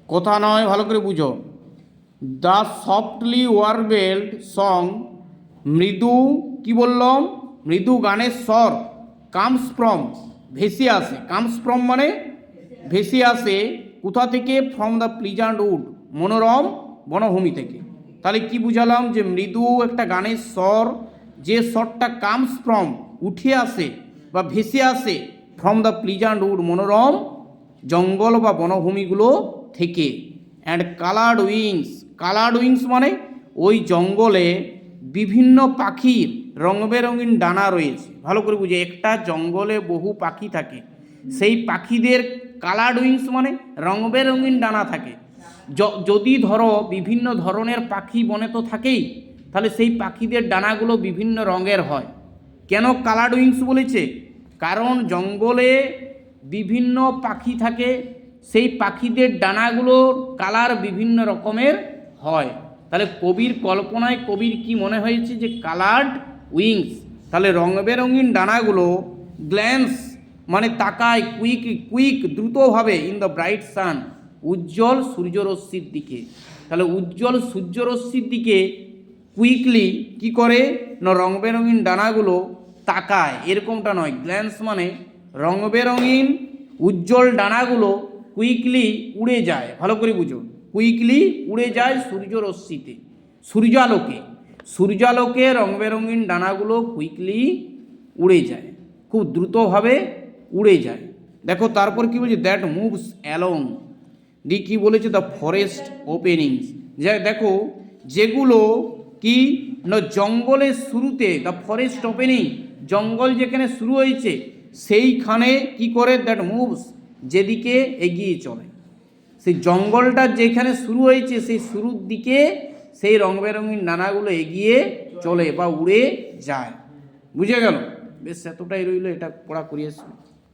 কথা নয়, ভালো করে বুঝো। দ্য সফটলি ওয়ার্বেলড সং, মৃদু, কি বললাম, মৃদু গানের স্বর, কামস ফ্রম, ভেসে আসে, কামস ফ্রম মানে ভেসে আসে, কোথা থেকে? ফ্রম দ্য প্লিজান্ট উড, মনোরম বনভূমি থেকে। তাহলে কি বুঝালাম? যে মৃদু একটা গানের স্বর, যে স্বরটা কামস ফ্রম, উঠে আসে বা ভেসে আসে, ফ্রম দ্য প্লিজান্ট উড, মনোরম জঙ্গল বা বনভূমিগুলো থেকে। And coloured wings, coloured wings মানে ওই জঙ্গলে বিভিন্ন পাখির রং বেরঙিন ডানা রয়েছে। ভালো করে বুঝে, একটা জঙ্গলে বহু পাখি থাকে, সেই পাখিদের কালার্ড উইংস মানে রং বেরঙিন ডানা থাকে। যদি ধরো বিভিন্ন ধরনের পাখি বনে তো থাকেই, তাহলে সেই পাখিদের ডানাগুলো বিভিন্ন রঙের হয়। কেন কালার্ড উইংস বলেছে? কারণ জঙ্গলে বিভিন্ন পাখি থাকে, সেই পাখিদের ডানাগুলোর কালার বিভিন্ন রকমের হয়। তাহলে কবির কল্পনায় কবির কি মনে হয়েছে? যে কালার্ড উইংস, তাহলে রং বেরঙিন ডানাগুলো, গ্ল্যান্স মানে তাকায়, কুইক কুইক দ্রুতভাবে, ইন দ্য ব্রাইট সান, উজ্জ্বল সূর্যরশ্মির দিকে। তাহলে উজ্জ্বল সূর্যরশ্মির দিকে কুইকলি কি করে না, রং বেরঙিন ডানাগুলো তাকায়, এরকমটা নয়। গ্ল্যান্স মানে রং বেরঙিন উজ্জ্বল ডানাগুলো কুইকলি উড়ে যায়। ভালো করে বুঝো, কুইকলি উড়ে যায় সূর্যরশ্মিতে, সূর্যালোকে, সূর্যালোকে রং বেরঙিন ডানাগুলো কুইকলি উড়ে যায়, খুব দ্রুতভাবে উড়ে যায়। দেখো তারপর কি বলছে? দ্যাট মুভস অ্যালং, দি কি বলেছে? দ্য ফরেস্ট ওপেনিংস, যে দেখো যেগুলো কি না জঙ্গলের শুরুতে, দ্য ফরেস্ট ওপেনিং, জঙ্গল যেখানে শুরু হয়েছে সেইখানে কি করে? দ্যাট মুভস, যেদিকে এগিয়ে চলে, সেই জঙ্গলটা যেখানে শুরু হয়েছে সেই শুরুর দিকে সেই রং বেরঙিন ডানাগুলো এগিয়ে চলে বা উড়ে যায়। বুঝে গেল? বেশ, এতটাই রইল, এটা পড়া করিয়েছি।